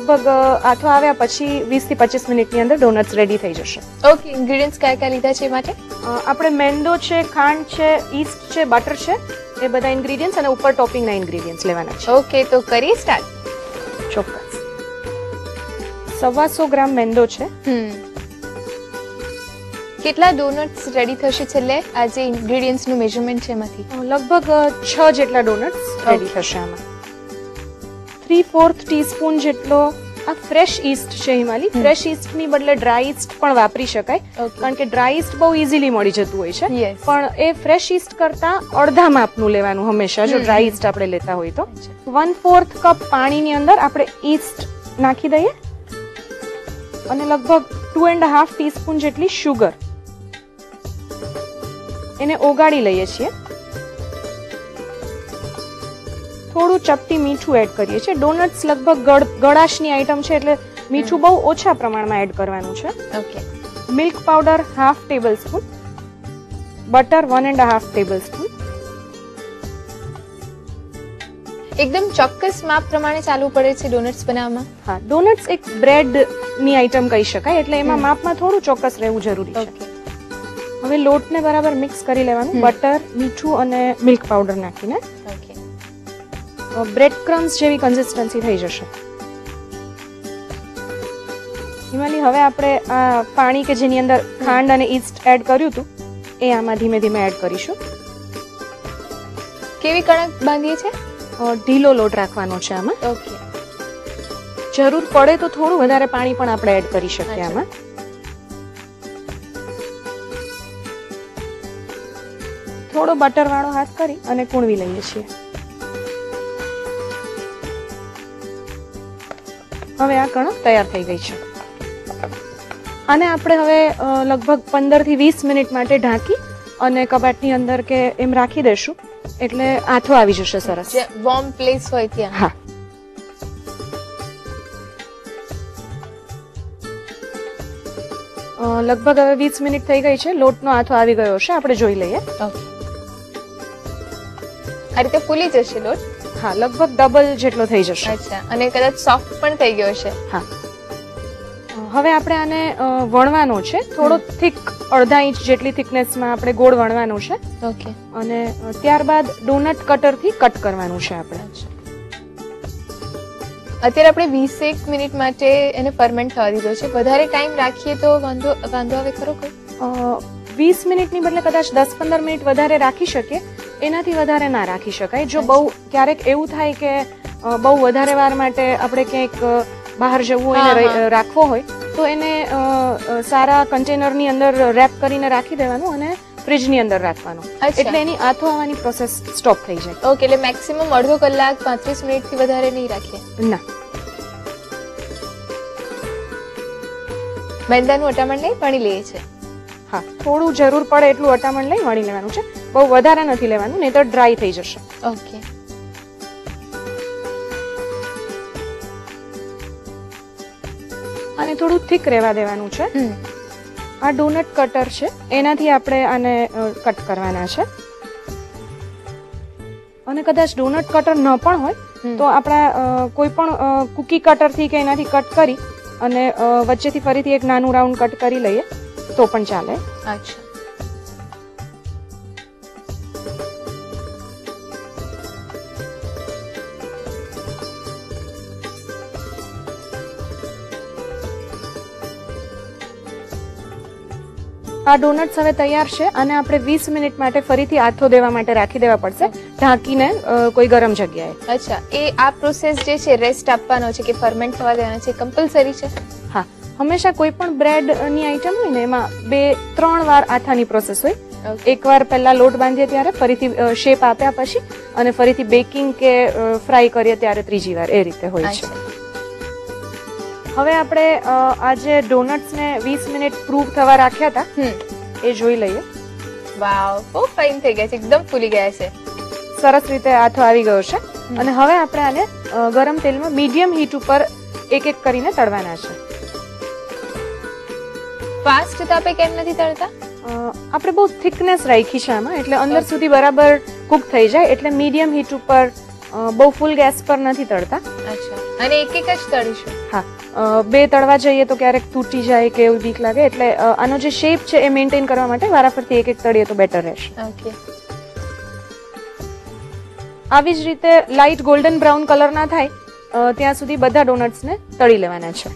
લગભગ આથો આવ્યા પછી 20 થી 25 મિનિટની અંદર ડોનટ્સ રેડી થઈ જશે. ઓકે, ઇન્ગ્રેડિયન્ટ્સ કયા લીધા છે માટે? આપણે મેંદો છે, ખાંડ છે, ઈસ્ટ છે, બટર છે, એ બધા ઇન્ગ્રેડિયન્ટ્સ અને ઉપર ટોપિંગના ઇન્ગ્રેડિયન્ટ્સ લેવાના છે. ઓકે, તો કરીએ સ્ટાર્ટ. ચોક્કસ. 125 ગ્રામ મેંદો છે. કેટલા ડોનટ્સ રેડી થશે છેલ્લે? આ જે ઇન્ગ્રેડિયન્ટ્સ નું મેઝરમેન્ટ છે એમાંથી લગભગ 6 જેટલા ડોનટ્સ રેડી થશે. આમાં 3/4 ટીસ્પૂન જેટલો આ ફ્રેશ ઈસ્ટ છે હિમાલી. ફ્રેશ ઈસ્ટ ની બદલે ડ્રાય ઈસ્ટ પણ વાપરી શકાય, કારણ કે ડ્રાય ઈસ્ટ બહુ ઇઝીલી મળી જતું હોય છે. પણ એ ફ્રેશ ઈસ્ટ કરતા અડધા માપનું લેવાનું હંમેશા, જો ડ્રાય ઈસ્ટ આપણે લેતા હોય તો. 1/4 કપ પાણીની અંદર આપણે ઈસ્ટ નાખી દઈએ અને લગભગ 2.5 ટીસ્પૂન જેટલી શુગર, એને ઓગાળી લઈએ છીએ. થોડું ચપટી મીઠું એડ કરીએ છીએ. ડોનટ્સ લગભગ ગળાશની આઈટમ છે એટલે મીઠું બહુ ઓછા પ્રમાણમાં એડ કરવાનું છે. Okay. Milk powder 1/2 tablespoon, butter 1.5 tablespoon. એકદમ ચોક્કસ માપ પ્રમાણે ચાલવું પડે છે ડોનટ્સ બનાવવામાં? હા, ડોનટ્સ એક બ્રેડ ની આઈટમ કહી શકાય, એટલે એમાં માપમાં થોડું ચોક્કસ રહેવું જરૂરી છે. હવે લોટને બરાબર મિક્સ કરી લેવાનું, બટર, મીઠું અને મિલ્ક પાવડર નાખીને. બ્રેડ ક્રમ્સ જેવી કન્સિસ્ટન્સી થઈ જશે. હિમાલી, હવે આપણે આ પાણી કે જેની અંદર ખાંડ અને ઈસ્ટ એડ કર્યું હતું એ આમાં ધીમે ધીમે એડ કરીશું. કેવી કણક બાંધીએ છે? ઢીલો લોટ રાખવાનો છે આમાં. ઓકે. જરૂર પડે તો થોડું વધારે પાણી પણ આપણે એડ કરી શકીએ આમાં. થોડો બટર વાળો હાથ કરી અને કૂણવી લઈએ છીએ. હવે આ કણક તૈયાર થઈ ગઈ છે. આને આપણે હવે લગભગ 15 થી 20 મિનિટ માટે ઢાંકી અને કબાટની અંદર કે એમ રાખી દેશું, એટલે આથો આવી જશે સરસ. વોર્મ પ્લેસ હોય ત્યાં. હા. લગભગ હવે 20 મિનિટ થઈ ગઈ છે. લોટનો આથો આવી ગયો છે, આપણે જોઈ લઈએ. આ રીતે ફૂલી જશે લોટ? હા, લગભગ ડબલ જેટલો થઈ જશે. અચ્છા, અને કદાચ સોફ્ટ પણ થઈ ગયો છે. હા. હવે આપણે આને વણવાનો છે. થોડો થીક, અડધા ઇંચ જેટલી થિકનેસમાં આપણે ગોળ વણવાનો છે. ઓકે. અને ત્યારબાદ ડોનટ કટરથી કટ કરવાનું છે આપણે. અત્યારે આપણે 20 મિનિટ માટે એને ફર્મેન્ટ થવા દીધો છે. વધારે ટાઈમ રાખીએ તો વાંધો આવે ખરો? 20 મિનિટની બદલે કદાચ 10-15 મિનિટ વધારે રાખી શકીએ, એનાથી વધારે ના રાખી શકાય. જો બહુ ક્યારેક એવું થાય કે બહુ વધારે વાર માટે આપણે ક્યાંક બહાર જવું હોય ને રાખવો હોય તો એને સારા કન્ટેનરની અંદર રેપ કરીને રાખી દેવાનું અને ફ્રીજની અંદર રાખવાનું, એટલે એની આથો આવવાની પ્રોસેસ સ્ટોપ થઈ જાય. ઓકે, એટલે મેક્સિમમ અડધો કલાક 35 મિનિટથી વધારે નહીં રાખીએ? ના. મેંદાનું અટામણ લઈ વણી લઈએ છીએ. હા, થોડું જરૂર પડે એટલું અટામણ લઈ વણી લેવાનું છે. બહુ વધારે નથી લેવાનું, નહીં તો ડ્રાય થઈ જશે. ઓકે. અને થોડું થીક રહેવા દેવાનું છે. આ ડોનટ કટર છે, એનાથી આપણે આને કટ કરવાના છે. અને કદાચ ડોનટ કટર ન પણ હોય તો આપણા કોઈ પણ કુકી કટરથી કે એનાથી કટ કરી અને વચ્ચેથી ફરીથી એક નાનું રાઉન્ડ કટ કરી લઈએ તો પણ ચાલે. અચ્છા. આ ડોનટ્સ હવે તૈયાર છે અને આપણે 20 મિનિટ માટે ફરીથી આથો દેવા માટે રાખી દેવા પડશે, ઢાંકીને કોઈ ગરમ જગ્યાએ. અચ્છા, એ આ પ્રોસેસ જે છે રેસ્ટ આપવાનો છે કે ફર્મેન્ટ થવા દેવાનો છે, કમ્પલસરી છે? હા, હંમેશા કોઈ પણ બ્રેડ ની આઈટમ હોય ને એમાં 2-3 વાર આથાની પ્રોસેસ હોય. એકવાર પહેલા લોટ બાંધીએ ત્યારે, ફરીથી શેપ આપ્યા પછી, અને ફરીથી બેકિંગ કે ફ્રાય કરીએ ત્યારે ત્રીજી વાર, એ રીતે હોય છે. હવે આપણે આ જે ડોનટ્સ ને 20 મિનિટ પ્રૂવ થવા રાખ્યા હતા એ જોઈ લઈએ. વાવ, બહુ ફાઇન થઈ ગયા છે, એકદમ ફૂલી ગયા છે. સરસ રીતે આથો આવી ગયો છે. અને હવે આપણે આને ગરમ તેલમાં મીડિયમ હીટ ઉપર એક એક કરીને તળવાના છે. ફાસ્ટ તાપે કેમ નથી તળતા? આપણે બહુ થિકનેસ રાખી છે આમાં, એટલે અંદર સુધી બરાબર કુક થઈ જાય, એટલે મીડિયમ હીટ ઉપર બહુ ફૂલ ગેસ પર નથી તળતા. અચ્છા, અને એક એક જ તળીશું? હા બે તળવા જઈએ તો ક્યારેક તૂટી જાય કે એવું બીક લાગે, એટલે આનો જે શેપ છે એ મેન્ટેન કરવા માટે વારાફરતી એક તળીએ તો બેટર રહેશે. ઓકે. આવી જ રીતે લાઇટ ગોલ્ડન બ્રાઉન કલર ના થાય ત્યાં સુધી બધા ડોનટ્સને તળી લેવાના છે.